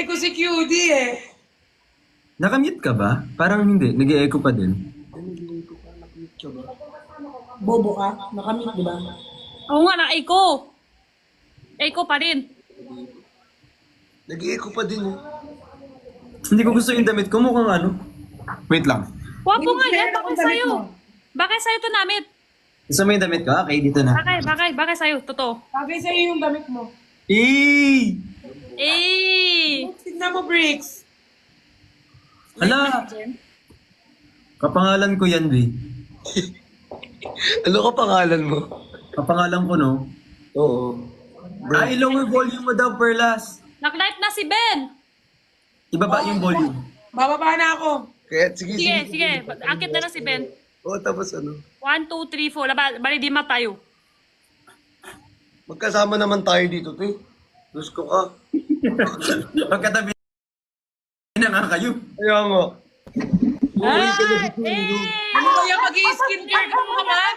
nag-e-echo si QD eh. Nakamute ka ba? Parang hindi. Nag-e-echo pa din. Bobo ka? Nakamute, di ba? Oo nga, na-echo. Echo pa rin. Nag-i-echo pa din eh. Hindi ko gusto yung damit ko. Mukhang ano. Wait lang. Wapo nga yan. Meron Bakit akong damit sa'yo? mo. Bakit sa'yo to namit? Gusto mo yung damit ko? Okay, dito na. Bakit sa'yo? Totoo. Bagay sa'yo yung damit mo. Eh! Eh! Tignan mo, Bricks. Hala! Kapangalan ko yan, Bi. Ano ka pangalan mo? Kapangalan ko, no? Oo. Ay, lower volume mo daw, Perlas. Nag-live na si Ben. Ibaba yung volume. Bababa na ako. Kaya sige, Sige. Akit na si Ben. Oo, tapos ano? 1, 2, 3, 4. Bali, di tayo. Magkasama naman tayo dito, te. Gusto ka. Pagkatabi na nga kayo. Kaya nga. Ano kaya mag-i-skincare ka naman?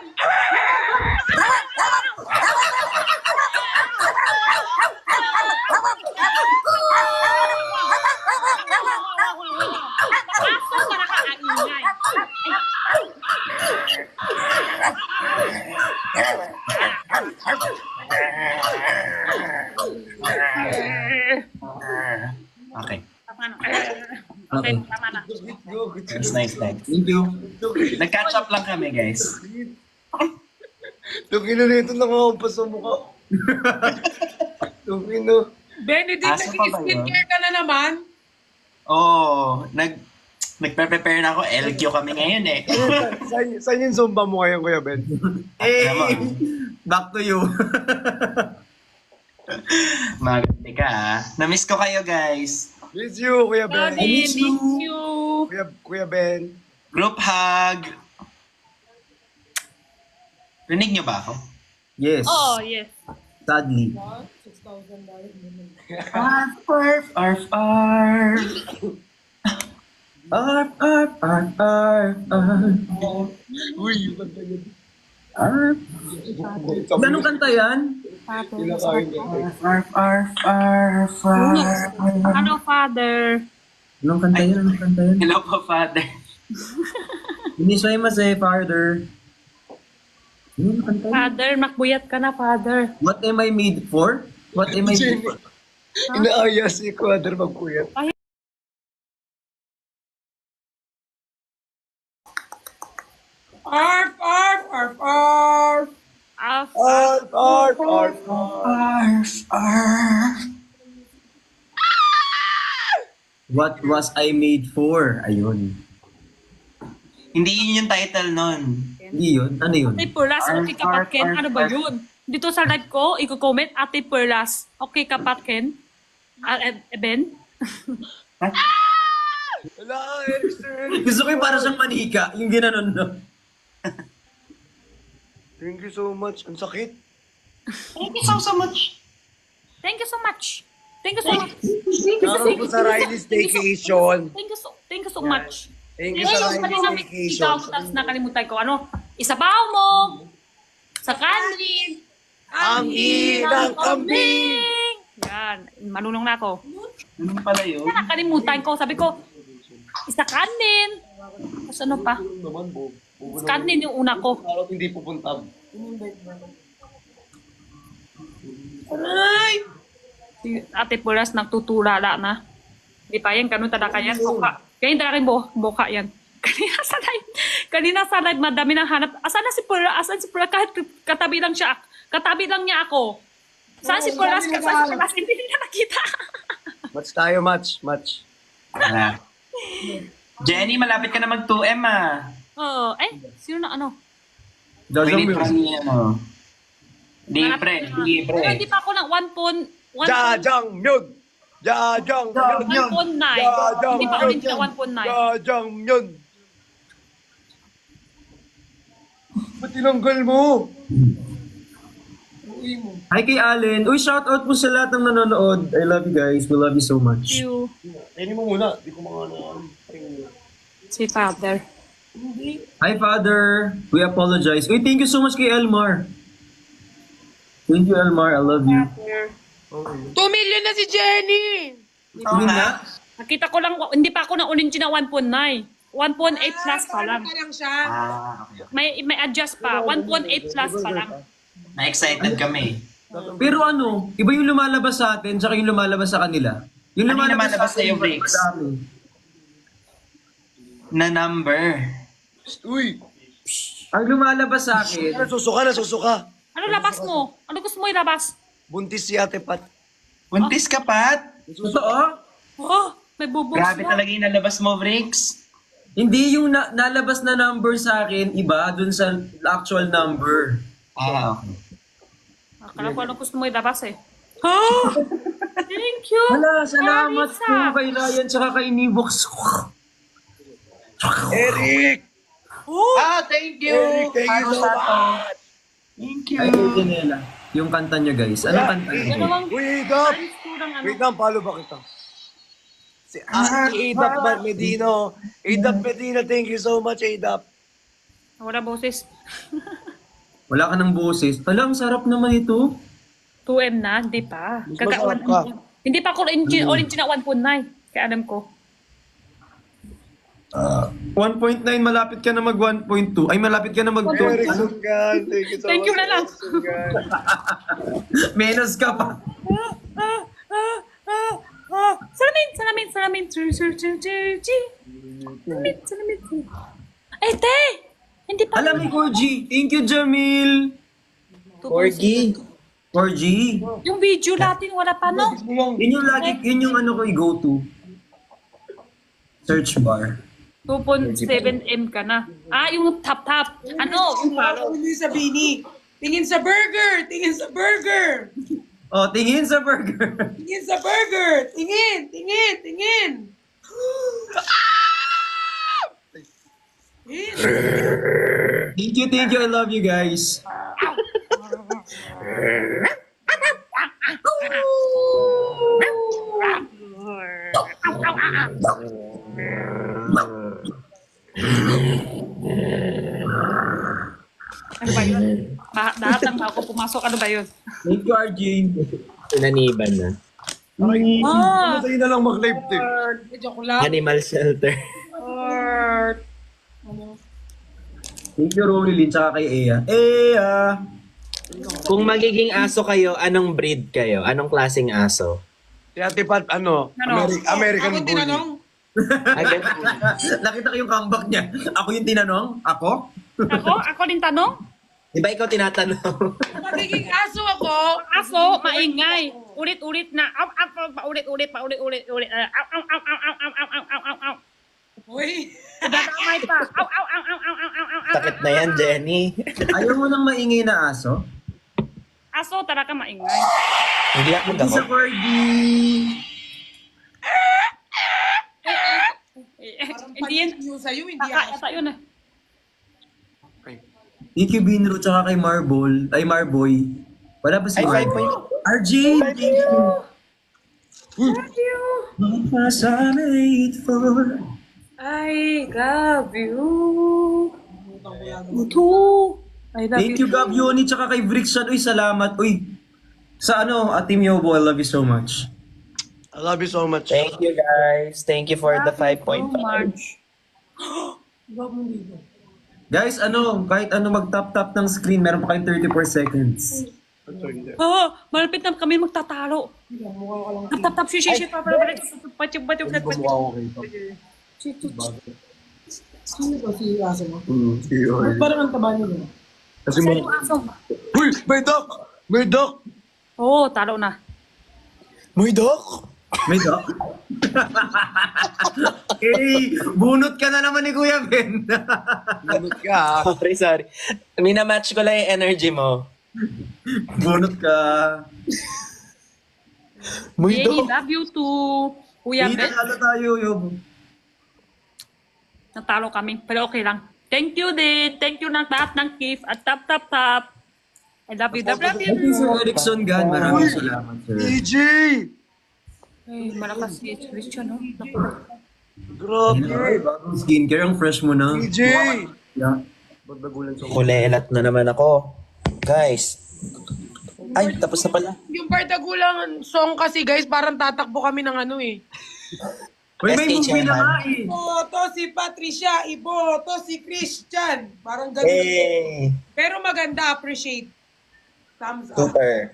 Aso ka nakakaingay. Okay. Tama na. Okay. Tama na. That's nice. Thank you. Nag-catch up lang kami, guys. Tungin na nito nangahampas sa mukha. Tungin na. Benedict, Aso pa ba yun? nag-i-skincare ka na naman? Oo, nagpe-prepare na ako. LQ kami ngayon eh. Saan yung Zumba mo ngayon, Kuya Ben? Hey! Naman. Back to you. Maganda ka ah. Na-miss ko kayo, guys. Miss you, Kuya Ben. Daddy, miss you. Kuya Ben. Group hug. Rinig niyo ba ako? Yes. Oh, yes. Sadly. Arf, arf, arf, arf. Arf, arf, arf, arf, arf. Uy, yung kanta yun. Arf. Ganong kanta yan? Kinakain ko. Arf, arf, arf, arf. Ano, father? Anong kanta yan? Anong kanta yan? Hello po, Father. Inisway mas eh, father. Anong kanta yan? Father, makbuyat ka na, father. What am I made for? What am I made for? Inaaya si Quadr magkuyat. Arf, arf, arf, arf. Ah, Arf, arf, arf, arf. Arf, arf. What was I made for? Ayun. Hindi yun yung title nun. Hindi yun. Ano yun? Ate Perlas, okay kapatken. Ano ba yun? Dito sa live ko, i-comment, Ate Perlas, okay kapatken. Ben? Wala, Erickson. Gusto ko yung para siyang manika. Yung ginanon, no? Thank you so much. Ang sakit. Thank you so much. Thank you so much. Thank you so much. Naroon ko sa Riley's Staycation. Thank you so much. Thank you sa Riley's Staycation. Ikaw, tapos nakalimutan ko, ano, isabaw mo, sa kanin, Ang ilang kambing. Yan, manunong na ako. Ano pala yun? Yan, nakalimutan ko, sabi ko, isa kanin. Tapos ano pa? Naman, Bob. Sa kanin yung una ko. Parang hindi pupunta. Aray! Si Ate Puras nagtutulala na. Di pa yan, ganun talaga yan. Buka. Ganyan talaga yung buka yan. Kanina sa live, madami nang hanap. Asan na si Pura? Asan si Pura? Kahit katabi lang siya. Katabi lang niya ako. Saan si Puras? Saan si Puras? Hindi niya nakita. Match tayo, match. Match. Wala. Jenny, malapit ka na mag-2M ah. Oo. Sino na ano? Dazang Wait, music. ano? Di pre. Pero hindi pa ako ng 1.9. Jajang Myun! Jajang Myun! Hindi pa ulit na 1.9. Jajang Myun! Ba't tinanggal mo? Hi kay Allen. Uy, shout out po sa lahat ng nanonood. I love you guys. We love you so much. You, Kainin mo muna. Di ko mga si Father. Hi, Father. We apologize. Uy, thank you so much kay Elmar. Thank you, Elmar. I love you. 2 million na si Jenny! Yun nga. Nakita ko lang, hindi pa ako naunin na 1.9. 1.8 plus pa lang. Pa lang siya. Okay. May adjust pa. 1.8 plus pa lang. Na-excited kami. Pero ano, iba yung lumalabas sa atin, tsaka yung lumalabas sa kanila. Yung Ano yung lumalabas sa'yo, iba- Briggs? madami. Na number. Uy! Ang lumalabas sa akin, Nasusuka. Ano labas mo? Ano gusto mo ilabas? Buntis si Ate Pat. Buntis ka, Pat? totoo? Oh, may bubos Grabe na. talaga yung nalabas mo, Briggs. Hindi yung nalabas na number sa akin, iba dun sa actual number. Okay. Akala ko ano gusto mo ilabas eh. Thank you. Wala, salamat Marisa. po kay Ryan tsaka kay Nivox. Eric! Thank you! Eric, thank you so much! Thank you. Ay, Janela. Yung kanta niya, guys. Anong kanta niya? Dalawang Wait up! times two ng ano. Wait lang, follow ba kita? Si Adap Medino. Adap Medina, thank you so much, Adap. Wala boses. Wala ka ng boses. Alam, sarap naman ito. 2M na, hindi pa. masarap ka. Hindi pa ako original 1.9. Kaya alam ko. 1.9, malapit ka na mag 1.2. Ay, malapit ka na mag 2. Eric Sungan, thank you so much. Thank you na lang. Eric Sungan. Menos ka pa. Salamin. Salamin. Eh, te! Hindi pa. Alam ni Corgi. Thank you, Jamil. Corgi. Corgi. Yung video natin, wala pa, no? Yun yung lagi, yun yung ano ko i-go-to. Search bar. 2.7M ka na. Yung top. Ano? Yung follow. Hindi sa Bini. Tingin sa burger! Tingin sa burger! Oh, tingin sa burger. Tingin sa burger! Tingin! Tingin! Tingin! Thank you. I love you guys. Ano ba yun? Lahat ng tao ko pumasok. Ano ba yun? Thank you, RJ. Sinaniban na. Sa'yo na lang mag-live din. Joke lang. Animal shelter. Thank you, Romilyn, tsaka kay Ea. Ea! Kung magiging aso kayo, anong breed kayo? Anong klaseng aso? Si Ate Pat, American Ako Bully. tinanong. Agad. Nakita ko yung comeback niya. Ako yung tinanong? Ako? Ako din tanong? Di ba ikaw tinatanong? Magiging aso ako. Aso, maingay. Ulit-ulit na. Paulit-ulit. Uy. Dadamay pa. Sakit na yan, Jenny. Ayaw mo nang maingay na aso? Aso, talaga maingay. Hindi ako Hindi sa ako. Corgi. Hindi yan. Yung sa'yo, hindi Kaka, aso. yun eh. Thank you, Binro, tsaka kay Marble. Ay, Marboy. Wala ba si Ay, Marboy? 5 RJ, thank you. What was I made for? I love you. Too. I love Thank you, Gab Yoni, tsaka kay Brixan. Uy, salamat. Uy, sa ano, Ate Miobo, I love you so much. I love you so much. Thank you, guys. Thank you for the 5.5. Guys, ano, kahit ano mag-tap-tap ng screen, meron pa kayong 34 seconds. Malapit na kami magtatalo. Tap-tap, shishi, Sino ba si aso mo? Parang ang taba niyo. Kasi mo... Uy! May duck! Oo, talo na. Muy dok! May dog? Hey, bunot ka na naman ni Kuya Ben. Ganun ka. Sorry. Minamatch ko lang yung energy mo. Bunot ka. Muy Jenny, dok! love you too. Kuya Hey, Ben, natalo tayo, Yob. natalo kami. Pero okay lang. Thank you din. Thank you ng lahat ng gift. At tap. I love you. Thank you, Sir Erickson Gan. Maraming salamat, sir. EJ! Ay, malakas si Christian, no? Grabe! Ay, bagong skincare. Ang fresh mo na. EJ! Yeah. Ba't nagulan sa... Kulelat na naman ako. Guys, Ay, tapos na pala. Yung Bardagulang song kasi guys, parang tatakbo kami ng ano eh. Uy, may SK movie na chairman. nga eh. Iboto si Patricia, iboto si Christian. Parang ganun. Hey! Pero maganda, appreciate. Thumbs up. Super.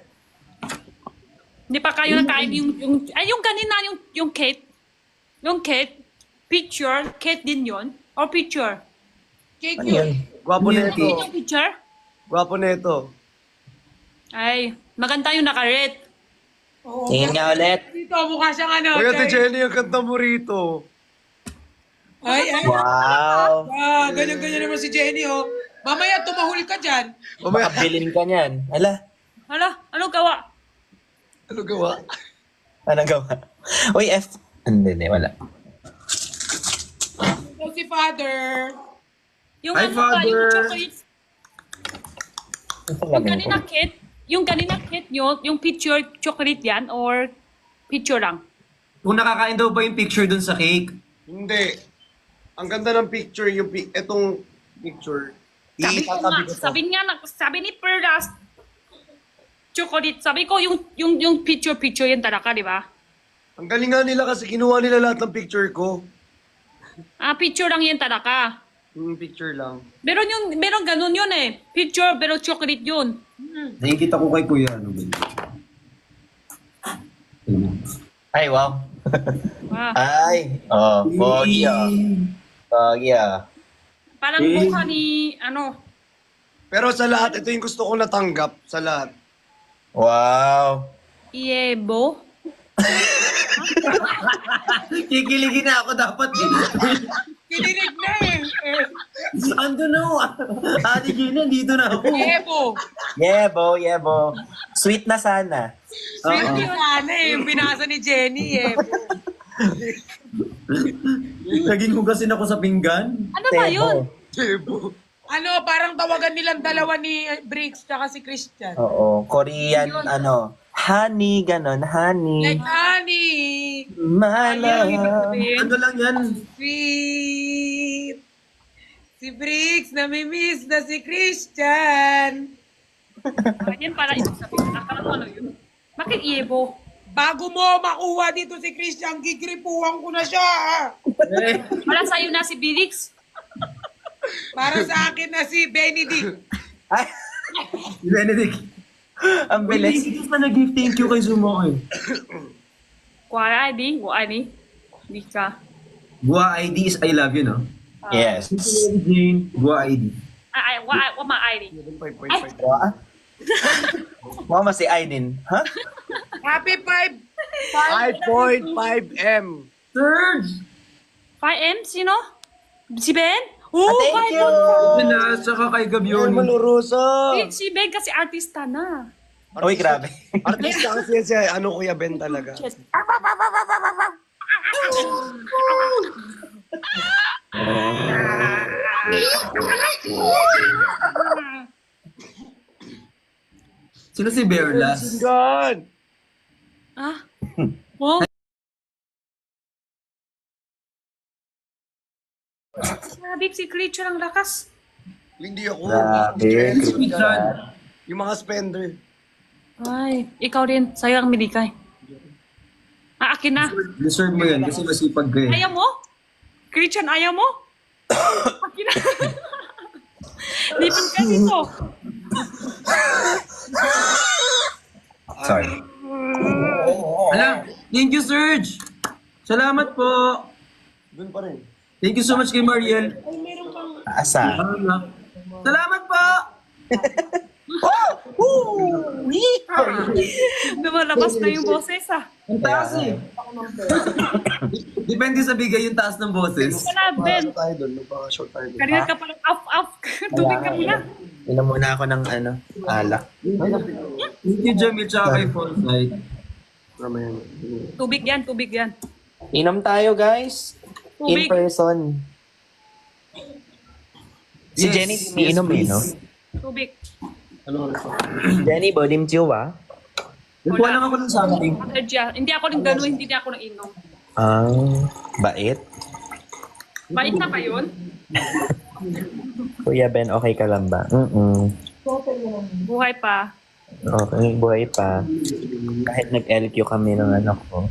Hindi pa kayo nakain yung kanina, yung Kate. Yung Kate, picture, Kate din yon or picture? Cake Ano yun. yun? Gwapo Yun, neto. Yung picture? Gwapo neto. Ay, maganda yung naka-red. Oo. Tingin nga ulit. Dito, mukha siyang ano. Kuya Ate guys. Jenny, yung kanta mo rito. Ay, ay. Wow! Ganyan-ganyan naman si Jenny, oh. Mamaya tumahul ka dyan. Mamaya, Makabilin ka niyan. Ala, Hala, anong gawa? ano gawa? anong gawa? Uy, Hindi, wala. So, si Father. Yung Hi, ano ba, Father. yung chocolates, yung kanina Kate yung picture chocolate yan or picture lang? Kung nakakain daw ba yung picture dun sa cake? Hindi. Ang ganda ng picture, etong picture. Sabi ko nga, sabi ni Perlas, chocolate, sabi ko yung picture yan talaga, di ba? Ang galing nga nila kasi kinuha nila lahat ng picture ko. Ah, picture lang yan talaga. Picture lang. Meron ganun yun eh. Picture, pero chocolate yun. Nakikita ko kay Kuya. Ano ba yun? Ay, wow. Ah, Ay, pogi ah. Pogi ah. parang mukha ni, Pero sa lahat, ito yung gusto ko natanggap. Sa lahat. Wow. Yebo. Kikiligin na ako dapat. Kinilig na eh. Ando na ako. Ate Gina, dito na ako. Ebo. Yebo. Sweet na sana. Sweet yun sana eh. Yung binasa ni Jenny, Ebo. Naging hugasin ako sa pinggan. Ano ba yun? Debo. Ano, parang tawagan nilang dalawa ni Briggs tsaka si Christian. Oo, Korean, honey, ganon, honey. Like, honey, My love. Ano lang yan? sweet. Si Briggs, namimiss na si Christian. Yan para ibig sabihin. Akala ko ano yun. Bakit Yebo? Bago mo makuha dito si Christian, gigripuhan ko na siya. Wala sa'yo na si Bilix. Para sa akin na si Benedict. Ay, Benedict. ang bilis. Hindi ka nag-give thank you kay Sumo eh. Kuwara ID? Hindi ka. Gua ID is I love you, no? Yes. Jane, Gua ID. What my ID? 5.5. Wow. Mama si Ainin. Ha? Happy 5.5M. Surge! 5M? Sino? Si Ben? Thank you. Na, saka kay Yun, Gabion. malurusa. Si Ben kasi artista na. Uy, grabe. Artista kasi yan si Kuya Ben talaga. Sino si Bearlas? God! Ah? Oh? Grabe, si Creature ang lakas. Hindi ako. Grabe. Yung mga spender. Ay, ikaw rin. Sa'yo ang miligay. Akin na. Deserve mo yan kasi masipag ka eh. Ayaw mo? Christian, ayaw mo? Akin na. Lipan ka dito. Sorry. Alam, thank you, Serge! Salamat po! Doon pa rin. Thank you so much kay Mariel. Asa? Salamat po! Lumalabas na yung boses ah. Ang taas eh. Depende sa bigay yung taas ng boses. Wala, Ben. Tayo doon. Magpaka-short tayo doon. Kanina ka parang off. Tubig ka muna. Inom muna ako ng alak. Thank you, Jamil, tsaka kay Foresight. Mamaya. Tubig yan. Inom tayo, guys. In Tubig. person. Si Yes, Jenny, yes, umiinom eh, please. no? Tubig. Jenny, bodim chiwa. Nagkuha lang ako ng something. Allergy ah. Hindi ako rin gano'n, hindi na ako nang inom. Bait. Bait na ba yun? Kuya Ben, okay ka lang ba? Buhay pa. Okay, buhay pa. Kahit nag-LQ kami ng anak ko.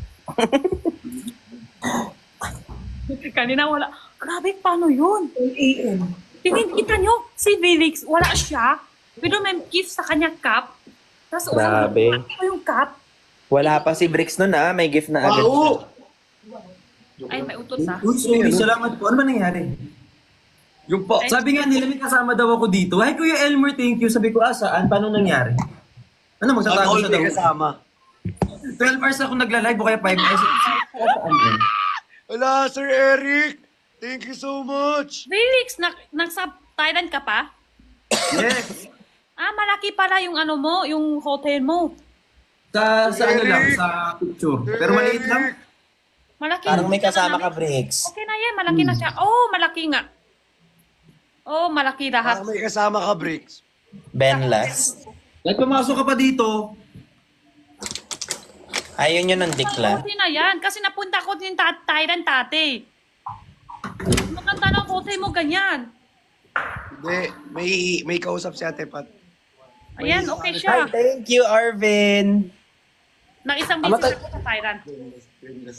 Kanina wala. Grabe, paano yun? 10 a.m. Kita nyo, si Felix, wala siya. Pero may gift sa kanya cup. Tapos Grabe. wala yung cup. Wala pa si Bricks nun May gift na agad siya. Ay, may utot na. Uy, sorry, salamat po. Ano ba nangyari? Yung pa, Sabi nga nila, may kasama daw ako dito. Hi, Kuya Elmer, thank you. Sabi ko, saan? Paano nangyari? Ano, magsatago all siya may daw? kasama. 12 hours ako nagla-live o kaya 5 hours. Saan yun? Wala, Sir Eric! Thank you so much! Felix, nasa Thailand ka pa? Yes. Malaki pala yung ano mo, yung hotel mo. Sa ano lang, sa picture. Pero maliit lang. Malaki. Parang may kasama ka, Bricks. Okay na yan, malaki na siya. Oh, malaki nga. Oh, malaki lahat. Parang may kasama ka, Bricks. Benlas. Kahit pumasok ka pa dito, Ayun yun ng Dikla. Okay na yan, kasi napunta ko din Thailand dati. Maganda ng hotel mo ganyan. Hindi, may kausap si Ate Pat. Ayan, okay Hi, siya. thank you, Arvin. Nang isang beses ako sa Thailand.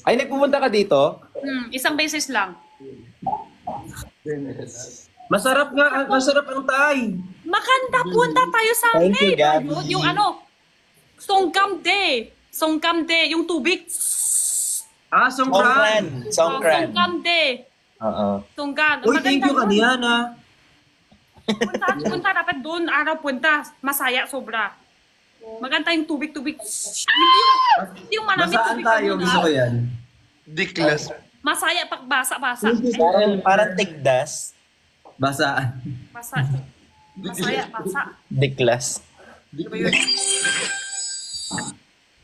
Ay, nagpupunta ka dito? Isang beses lang. masarap ang Thai. Maganda, punta tayo sa Thank you, Gabby. Yung ano, Songkam Day. Songkam Day, yung tubig. Songkran. Songkran. Songkam Day. Oo. Songkran. Uy, thank you kanina na. Punta dapat doon, araw punta. Masaya, sobra. Maganda yung tubig-tubig. Hindi yung malamig Basaan tubig tayo, kanina. gusto ko yan. Diklas. Masaya pag basa-basa. Parang tigdas. Basaan. Masaya, basa. Diklas. Ano ba yun?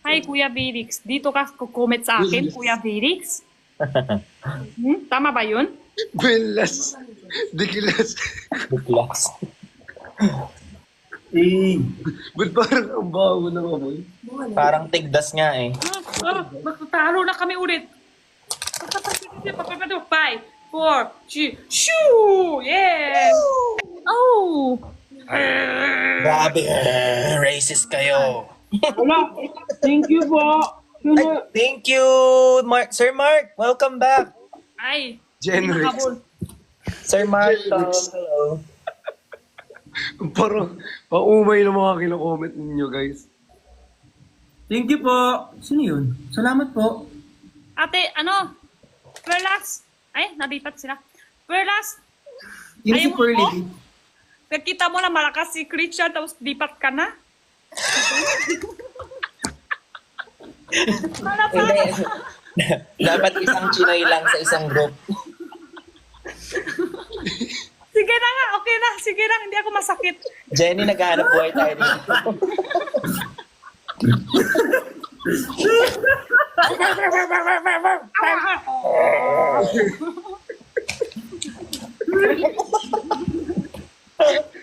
Hi, Kuya Felix. Dito ka comment sa akin, Kuya Felix. Tama ba yun? Belas. Diklas. Diklas. Ba't parang ang baho ng amoy? Parang tigdas nga eh. Magtatalo na kami ulit. 5, 4, 3, shoo! Yeah! Oh! Grabe, racist kayo. Thank you po. Ay, thank you, Sir Mark. Welcome back. Ay! Genrix. nakabol. Sir Mark, hello. Parang paumay ng mga kino-comment ninyo, guys. Thank you po. Sino yun? Salamat po. Ate, ano? Perlas. Ay, nalipat sila. Perlas. Yung si Ayaw mo Pearly. po? Nakita mo na malakas si Christian tapos lipat ka na? Hindi. Dapat isang Chinoy lang sa isang group. Sige na nga, okay na. Sige na, hindi ako masakit. Jenny, naghahanap buhay tayo dito.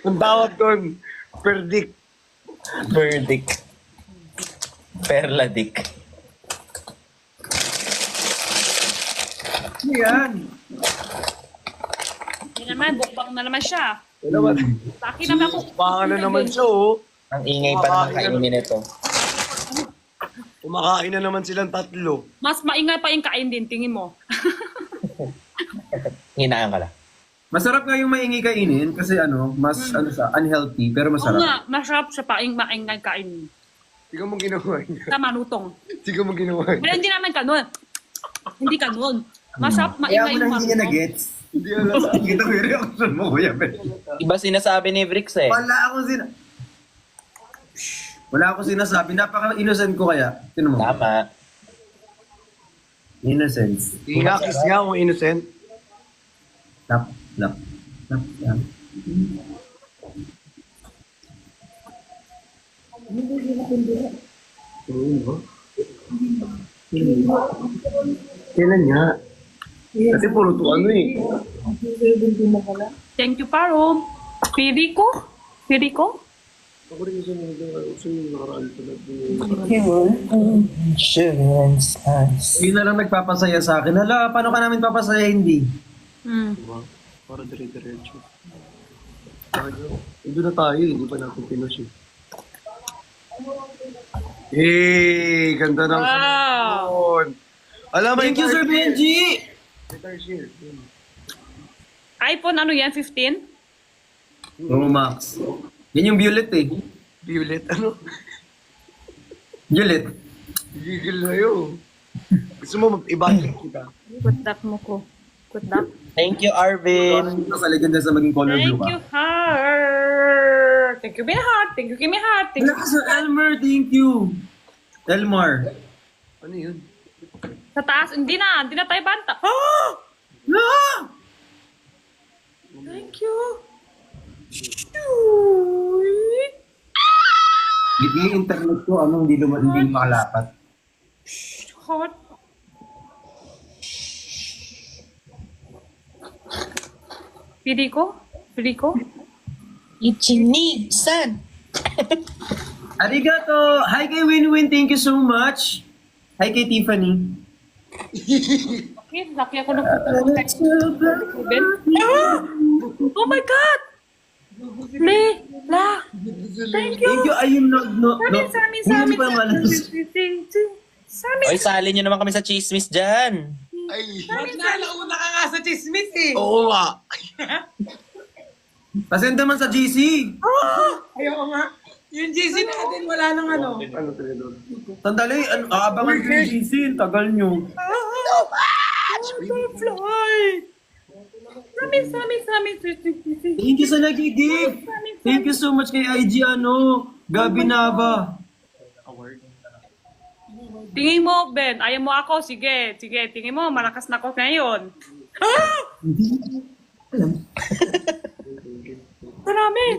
Ang tawag doon, Perdik. Verdict. Perladik. Ano yan? Hindi naman, bukbang na naman siya. Ano ba? Laki naman ako. Baka na naman siya, oh. Ang ingay pa naman kainin nito. Kumakain na naman silang tatlo. Mas maingay pa yung kain din, tingin mo. Hinaan ka lang. Masarap nga yung maingi kainin kasi mas unhealthy pero Oo masarap. nga, masarap siya pa yung maingay kain. Tingnan mo ginawa niya. Sa manutong. Tingnan mo ginawa Pero niya. hindi naman ganun. Hindi ganun. Masarap Kaya maingay mo yung na hindi niya manutong. na-gets. Hindi alam. Kita ko yung reaction mo, Kuya Ben. Iba sinasabi ni Bricks eh. Wala akong sinasabi. Napaka-innocent ko kaya. Sino mo? Tama. Innocence. Ingakis nga kung innocent. Lap. Kailan nga? Kasi puro to ano eh. Thank you, Paro. Piriko? Piriko? Ako rin gusto yung nakaraan pala. Insurance us. Yun na lang nagpapasaya sa akin. Hala, paano ka namin papasaya hindi? Para dire-diretso. Ito na tayo, hindi pa natin pinos eh. Hey, ganda ng Wow. phone. Alam mo, Thank you, Sir Benji! iPhone ano yan, 15? Oo, Max. Yan yung Violet eh. Violet, ano? Violet. Gigil na yun. Gusto mo mag-ibalik kita? Good luck mo ko. Good luck. Thank you, Arvin. Sa legenda sa maging color blue Thank ka. you, heart. Thank you, heart. Thank you, Kimi heart. Thank you. Wala ka, Sir Elmer. Thank you. Elmar. Ano yun? Sa taas, hindi na tayo banta. Ah! Ah! Thank you. Yung internet ko, hindi makalapat. Hot. Pili ko? Ichinisan. Arigato! Hi kay Winwin, thank you so much. Hi kay Tiffany. Okay, laki ako ng Ben. Oh my God! Thank you. Thank you, ayun Samin. Oy, sali nyo naman kami sa chismis dyan. Ay, Wag na, nauna ka nga sa chismis eh. oo nga. Pasend naman sa GC. Ayoko nga. Yung GC natin, wala nang ano. Ano talaga doon? Sandali, abangan ko yung GC. Tagal nyo. Samin. Thank you sa nagigib. Thank you so much kay IG, Gabi Nava. Tingin mo, Ben. Ayaw mo ako. Sige. Tingin mo, malakas na ako ngayon. Samin.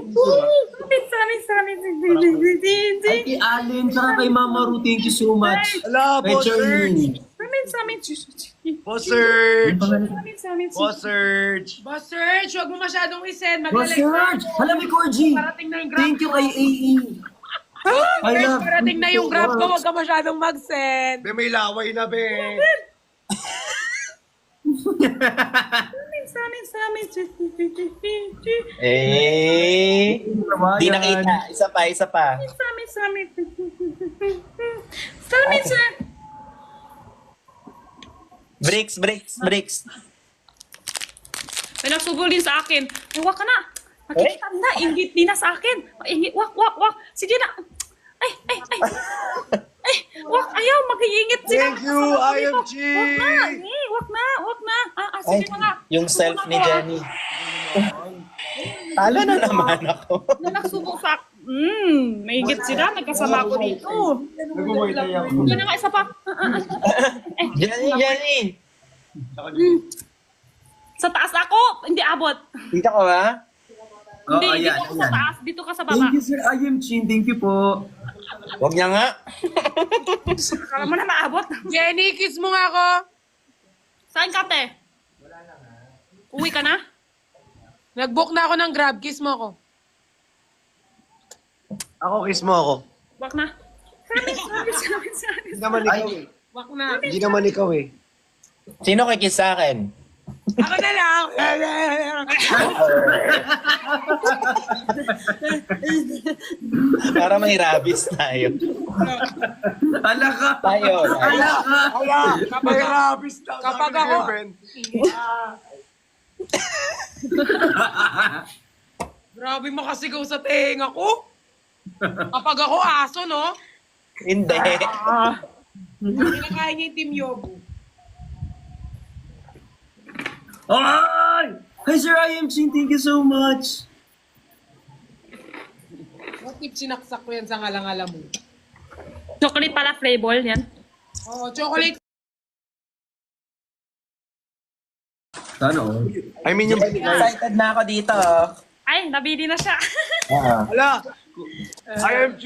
Ay, kay Allen, saka kay Mama Ru, thank you so much. Ala, Kay Boss Serge! Samin. Boss Serge! Samin. Boss Serge! Boss Serge, huwag mo masyadong isend. Boss Serge! Alam mo, Corgy! Parating na yung grab Thank you kay AE. I love Parating na yung grab ko, Boss. huwag ka masyadong mag-send. Be, may laway na, be! Samin. Di nakita. Isa pa. Samin. Bricks. May nagsugulin sa akin. Ay, wak ka na. Nakikita na. Ingit din na sa akin. Ingit. Wak. Sige na. Ay. Wak. Ayaw. Mag-iingit sila. Thank you, IMG! Wak na. Sige na nga. Yung self ni Jenny. Talo na naman ako. Na nagsubok sa akin. Maingit sila. Nagkasama ko dito. Nagumuhay ako. Yan na nga, isa pa. Jenny. Sa taas ako. Hindi abot. Dito ko ba? Hindi, ayan, dito ako sa taas. Dito ka sa baba. Thank you, Sir IM Chin. Thank you po. Huwag niya nga. Kala mo na maabot. Jenny, kiss mo nga ako. Saan ka, te? Uwi ka na? Nag-book na ako ng grab, kiss mo ako. Ako, kiss mo ako. Wak na. Samin. Hindi naman ikaw eh. Wak na. Hindi naman ikaw eh. Sino kikis sa akin? Ako na lang. Para may rabies tayo. Ala ka. Tayo. Kapag rabis daw. Kapag sabi ni ako- Ben. Grabe makasigaw sa tenga ko. Kapag ako aso, no? Hindi. Kinakain niya yung Team Yobu. Ay! Hi, Sir IM Chin. Thank you so much. What if sinaksak ko yan sa ngalang-alam mo? Chocolate pala flavor yan. Oh, chocolate. Sana all. I mean yung... Excited na ako dito. Ay, nabili na siya. Ala! IMG!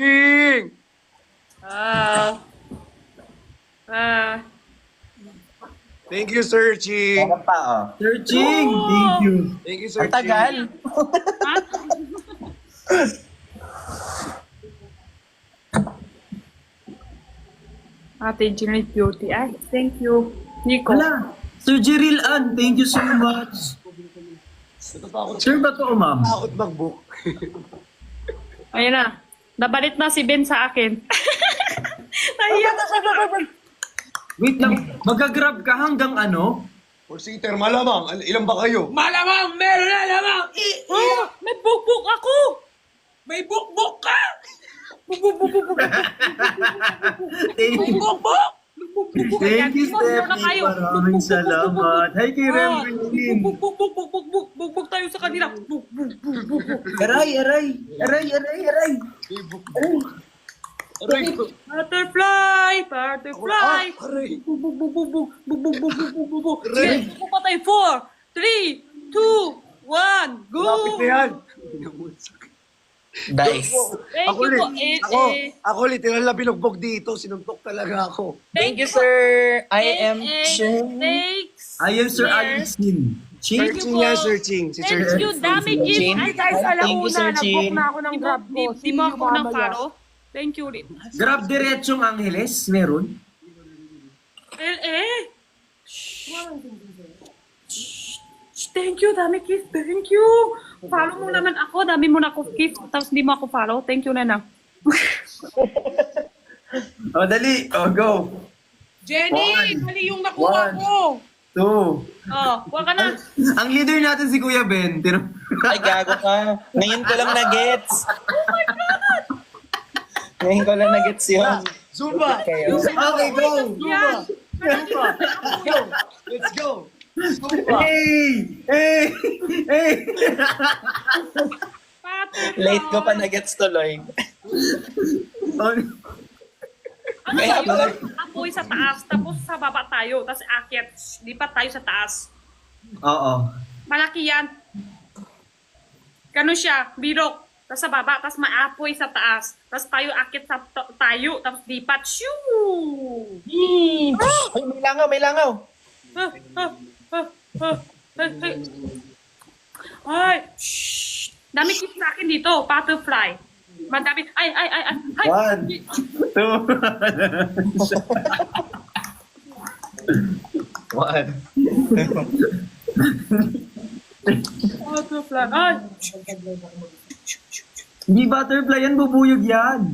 Thank you, Sir Chi. Meron pa, oh. Sir Ching, thank you. Thank you, Sir Ang tagal. Ate Jeanette Beauty. Ay, thank you. Nico. Wala. Sir Jiril Ann, thank you so much. Sir ba to, ma'am? Takot mag-book. Ayun na. Nabalit na si Ben sa akin. Nahiya na siya. Wait lang, magagrab ka hanggang ano? Four-seater, malamang. Ilan ba kayo? Malamang, meron na lamang. Oh, may bukbuk ako. May bukbuk ka. Thank May you, bukbuk. thank you, Emotional na Steffi. kayo. Maraming salamat. Hi, kay Rembrandin. Buk tayo sa kanila. Aray, aray. Aray, aray, aray. Butterfly, butterfly. Aray. Sige, buk tayo. 4, 3, 2, 1, go. Lapit na yan. Dice. Thank Ako you ulit. po. Ako literal na binugbog dito. Sinuntok talaga ako. Thank you, sir. I am Shin. Thanks. I am Sir Alisin. Chin? Thank you Searching po. yan, searching. Si Thank Sir you, dami gift. Chin. Ay, guys, alam Thank mo you, Sir na, Chin. nag-book na ako ng grab ko. Di mo ako ng paro. Thank you ulit. Grab diretsong Angeles, meron? Thank you, dami gift. Thank you. Follow mo naman ako. Dami mo na ako gift. Tapos di mo ako follow. Thank you, Nana. O, dali. O, go. Jenny, mali yung nakuha One. ko. 2. Oh, huwag ka na. Ang leader natin si Kuya Ben. Ay, gago ka. Ngayon ko lang na-gets. Ngayon ko lang na-gets yun. Zumba! Kayo. Okay, go. Yan. Let's go! Zumba! Hey! Hey! Hey! Butterfly. Late ko pa na-gets tuloy. Ano Kaya ba pala. yun? Apoy sa taas, tapos sa baba tayo, tapos akyat, lipat tayo sa taas. Oo. Malaki yan. Ganun siya, birok. Tapos sa baba, tapos maapoy sa taas. Tapos tayo akyat sa tayo, tapos lipat. Shoo! Ay, may langaw, may langaw. Ah, ah, ah, ah, ah, ah. Ay! Shh! Dami kiss sa akin dito, butterfly. Madami. Ay, ay, ay, ay. Ay! 1, 2. 1. Butterfly. Ay! Hindi butterfly yan, bubuyog yan.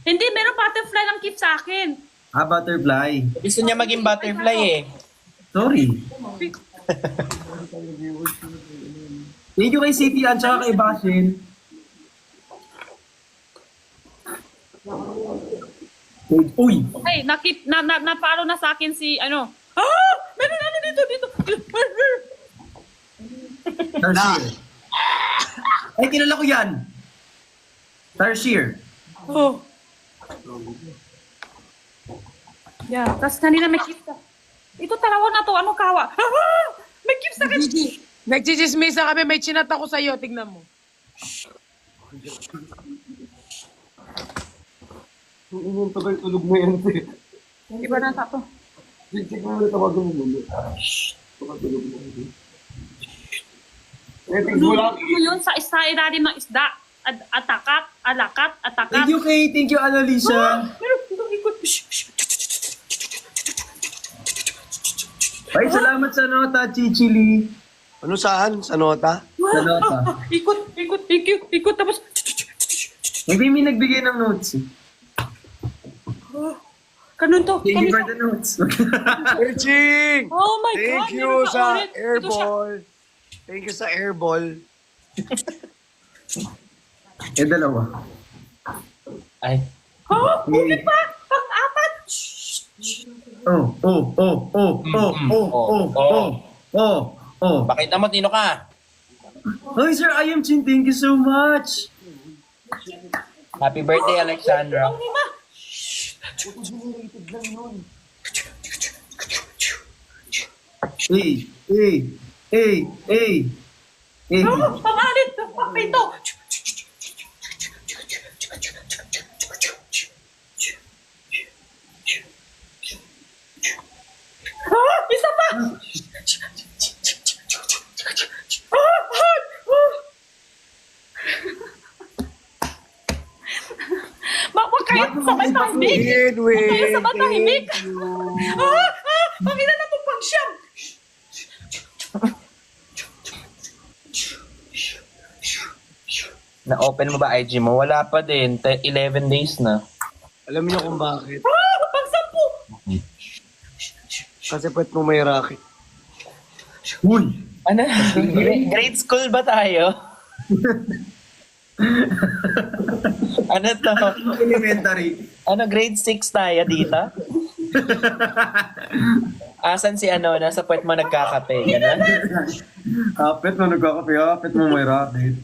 Hindi, meron butterfly lang kiss sa akin. Ah, butterfly. Gusto niya maging butterfly eh. Sorry. Thank you kay CP at saka kay Bashin. Uy! Ay, napalo na sa akin si, ano. Ah! Meron ano dito, dito. Tarsier. Ay, kilala ko yan. Tarsier. Oh. Yeah, tapos kanina may gift ka. Ito tarawan na to, ano kawa? Ah! May gift sa akin. Nagchichismisa kami, may chinat ako sa'yo. Tignan mo. Yung tulog mo yan, te. Iba na tato. Check mo na tawagan mo muna. Tulog mo. Tingnan mo lang. Ano yun sa ilalim ng isda? Atakat, alakat, atakat. Thank you, Annalisa. Pero, itong ikot. Ay, salamat sa nota, Chichili. Ano saan? Sa nota? Sa nota. Ikot, ikot, tapos. Hindi may nagbigay ng notes. Kanun to. Thank you for kanun to. the notes. Searching! Oh my God. Thank you meron pa sa ulit. Ito siya. airball. Thank you sa airball. Eh, dalawa. Ay. Oh, ulit pa. Pang-apat. Oh. Pakita mo, Tino ka. Hi, Sir I am Chin. Thank you so much. Happy birthday, Alexandra. Ang lima. Hey. Oh, pang-alit. Pang-pito. Ah, isa pa. Huwag kayo sabay tahimik. Huwag kayo sabay tahimik. Thank you. Ang ina na pong pang-siyam. Na-open mo ba IG mo? Wala pa din. 11 days na. Alam niyo kung bakit? Pag-sampu! Kasi pwet mo may racket. Uy! Ano? Grade school ba tayo? Ano to? Elementary. Ano, grade 6 tayo dito? Asan si ano, nasa puwet mo nagkakape, gano'n? Apet mo nagkakape, apet mo may racket.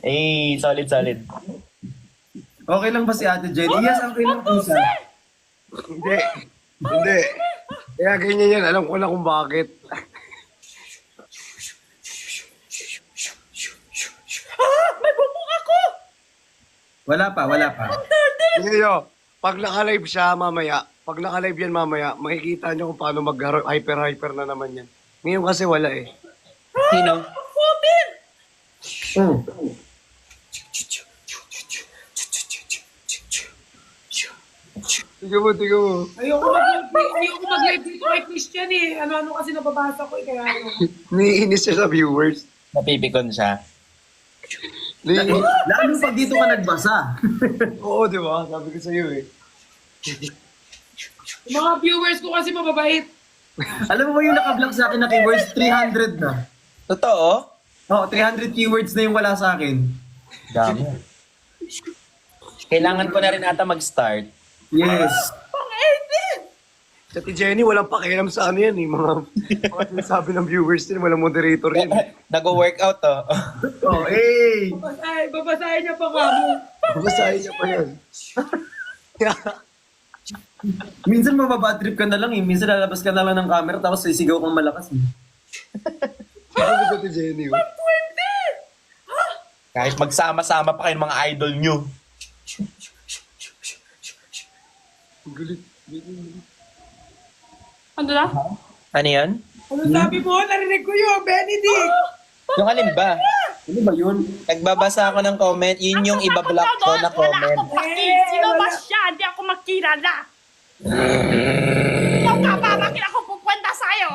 Hey! Solid. Okay lang ba si Ate Jenny? Yes, okay lang po siya. Hindi. Kaya ganyan yan. Alam ko na kung bakit. May bubong ako! Wala pa. Hindi nyo. Pag naka-live siya mamaya, makikita nyo kung paano mag-hyper na naman yan. Ngayon kasi wala eh. Sino? Oh. Tiga mo. Ayoko mag-live dito kay Christian eh. Ano kasi nababasa ko eh. Kaya ano. Niinis siya sa viewers. Napipikon siya. Lalo pag dito ka nagbasa. Oo, di ba? Sabi ko sa'yo eh. Yung mga viewers ko kasi mababait. Alam mo ba yung naka-block sa akin na keywords? 300 na. Totoo? Oo, 300 keywords na yung wala sa akin. Dami. Kailangan ko na rin ata mag-start. Yes. Sa Jenny, walang pakialam sa ano yan eh. Mga sinasabi ng viewers din, walang moderator yan. Nag-workout to. Oh, hey! Babasahin niya pa kamo. Babasahin niya pa yan. Minsan mababad trip ka na lang eh. Minsan lalabas ka na lang ng camera tapos sisigaw kang malakas eh. Sabi ko sa Jenny. Oh. Kahit magsama-sama pa kayo ng mga idol nyo. Ang galit. Ano na? Ano yan? Ano sabi mo? Narinig ko yun, Benedict. Yung alin ba? Ano ba yun? Nagbabasa ako ng comment, yun yung ibablock ko na comment. Wala akong paki. Sino ba siya? Hindi ako makilala. Ikaw ka ba? Bakit ako pupunta sa'yo?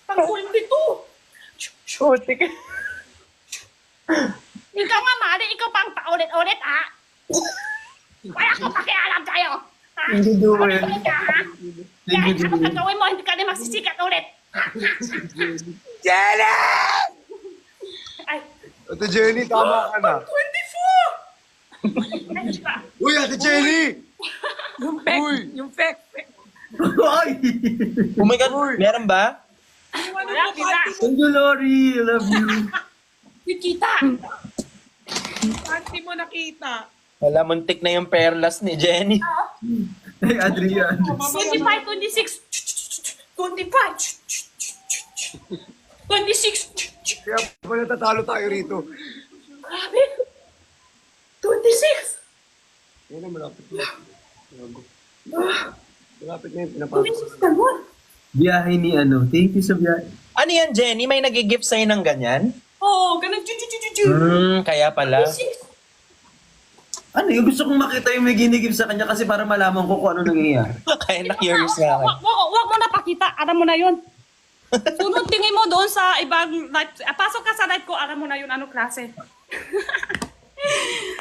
Tangkul dito. Putik. Ikaw nga, Mari. Ikaw pang paulit-ulit, ha? Wala akong pakialam sa'yo. Ha? Hindi do it. Ulit ka, ha? Kahit ano ka gawin mo, hindi ka na magsisikat ulit. Jenny! Ay, Ate Jenny, tama ka na. 24! ay, ba? Uy, Ate Jenny! Yung fake. Uy! Yung fake. Ay! Oh my God, meron ba? Yung ano Wala mo, kita. Thank you, Lori. I love you. Kikita. Panty mo nakita. Wala, muntik na yung perlas ni Jenny. Hey, Adrian. 25, 26. 25. 26. Kaya pa natatalo tayo rito. Grabe. 26. Yan na, malapit na. Malapit na yung pinapasok. 26 na nun. Biyahe ni ano. Thank you sa biyahe. Ano yan, Jenny? May nag-gift sa'yo ng ganyan? Oo, ganun. Kaya pala. 26. Ano yung gusto kong makita yung may ginigib sa kanya kasi para malaman ko kung ano nangyayari. Kaya na-curious nga ako. Wag mo na pakita. Alam mo na yun. Sunod tingin mo doon sa ibang live. Pasok ka sa live ko. Alam mo na yun anong klase.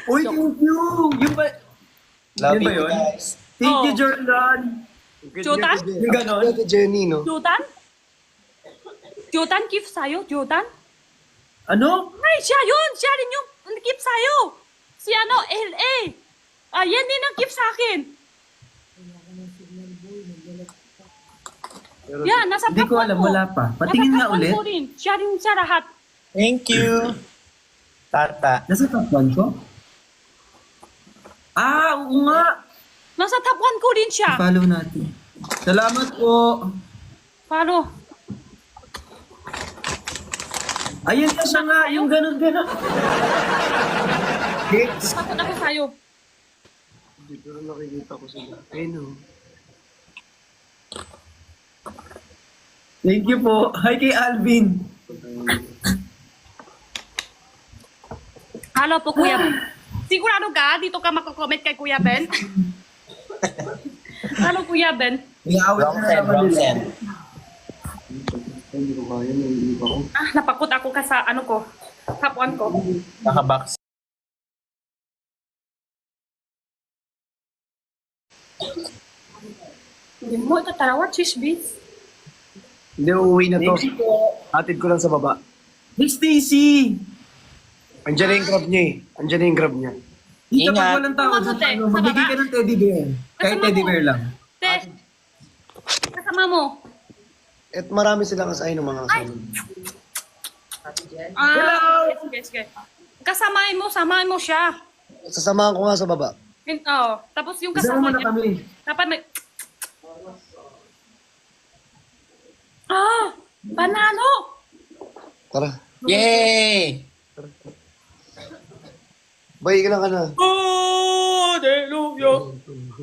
Uy, thank you! Yung ba? Love Yun ba you yun? guys. Thank you, Oh. Jordan! Jotan? Yung ganon? Ate Jenny, no? Jotan? Jotan gift sa'yo? Jotan? Ano? Ay, siya yun! Siya rin yung gift sa'yo! Si ano, LA! Yan din ang gift sa akin. Yan, nasa Hindi ko top alam, one wala pa. Patingin nga ulit. ko rin. Siya rin sa lahat. Thank you. Tata. Nasa top 1 ko? Ah, oo nga! Nasa top 1 ko rin siya. Follow natin. Salamat po! Follow. Ayun na siya nga, yung ganon-ganon. Hits. Takot ako sa'yo. Hindi, pero nakikita ko sila. Ayun, no? Thank you po. Hi kay Alvin. Hello po, Kuya Ben. Sigurado ka, dito ka makakomment kay Kuya Ben? Hello, Kuya Ben. May awit Wrong na send, naman wrong nila. send. Hindi ko kaya, naiinip ako. Napakot ako ka sa ano ko. Top 1 ko. Nakabox. Hindi mo ito tarawa, cheese beef. Hindi, uuwi na to. Atid ko lang sa baba. Hey, Stacy! Andiyan na yung grab niya eh. Andiyan na yung grab niya. Dito Ingat. pag walang tao, Ano, te? ano, Sa magbigay baba? ka ng teddy bear. Kahit Kasama teddy mo. bear lang. Te, kasama mo. At marami silang kasain ng mga kasama. Sige. Samahin mo siya. Sasamahan ko nga sa baba. Tapos yung Kasama kasama mo na niya, kami. dapat may... Banano! Tara. Yay! Bay ka lang ka na.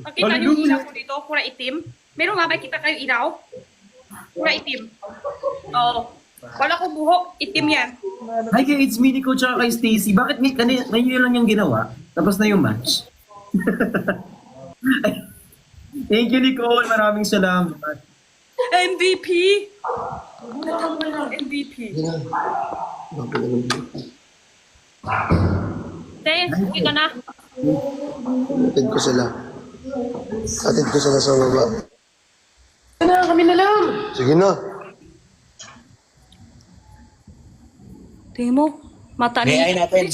Nakita niyo yung ilaw ko dito, pura itim. Meron nga ba kita kayo ilaw? Pura itim. Oo. Wala ko buhok, itim yan. Hi guys, it's me, Nico, tsaka kay Stacy. Bakit ngayon lang yung ginawa? Tapos na yung match. Thank you, Nicole. Maraming salamat. MVP! MVP. Te, okay ka na? Atid ko sila. Atid ko sila sa baba. Kami na lang. Sige na. Tingin mo, mata ni... Gayahin natin.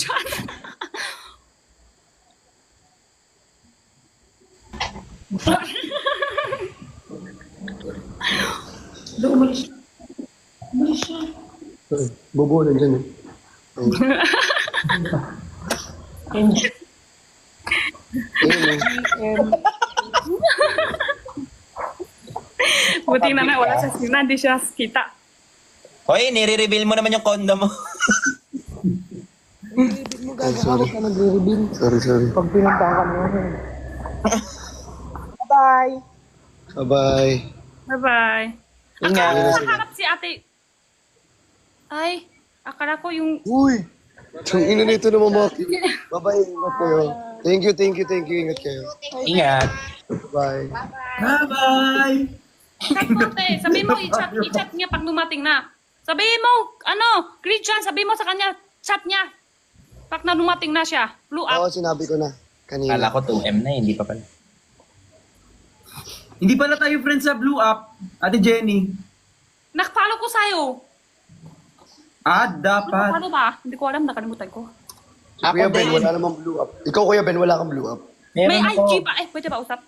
Bobo nandiyan eh. Buti na wala siya sina, hindi siya kita. Hoy, nire-reveal mo naman yung condo mo. Ay, sorry. Sorry. Pag pinuntahan kami yun. Bye. Bye-bye. Bye-bye. Ingat. Nakaharap si ate. Ay, akala ko yung... Uy! Ang ina nito na mamaki. Bye-bye. Ingat kayo. Thank you. Ingat kayo. Ingat. Bye. Bye-bye! Sabihin mo, i-chat niya pag dumating na. Sabihin mo, Christian, sabihin mo sa kanya, chat niya. Pag na dumating na siya, blue Oo, up. sinabi ko na. Kanina. Kala ko 2M na, hindi pa pala. Hindi pala tayo friends sa Blue Up, Ate Jenny. Nakapalo ko sa'yo. Dapat. Nakapalo ba? Hindi ko alam, nakalimutan ko. Si Kuya Ako Ben, din. wala namang blue up. Ikaw, Kuya Ben, wala kang blue up. May Meron ako. IG ba? Pwede ba usap?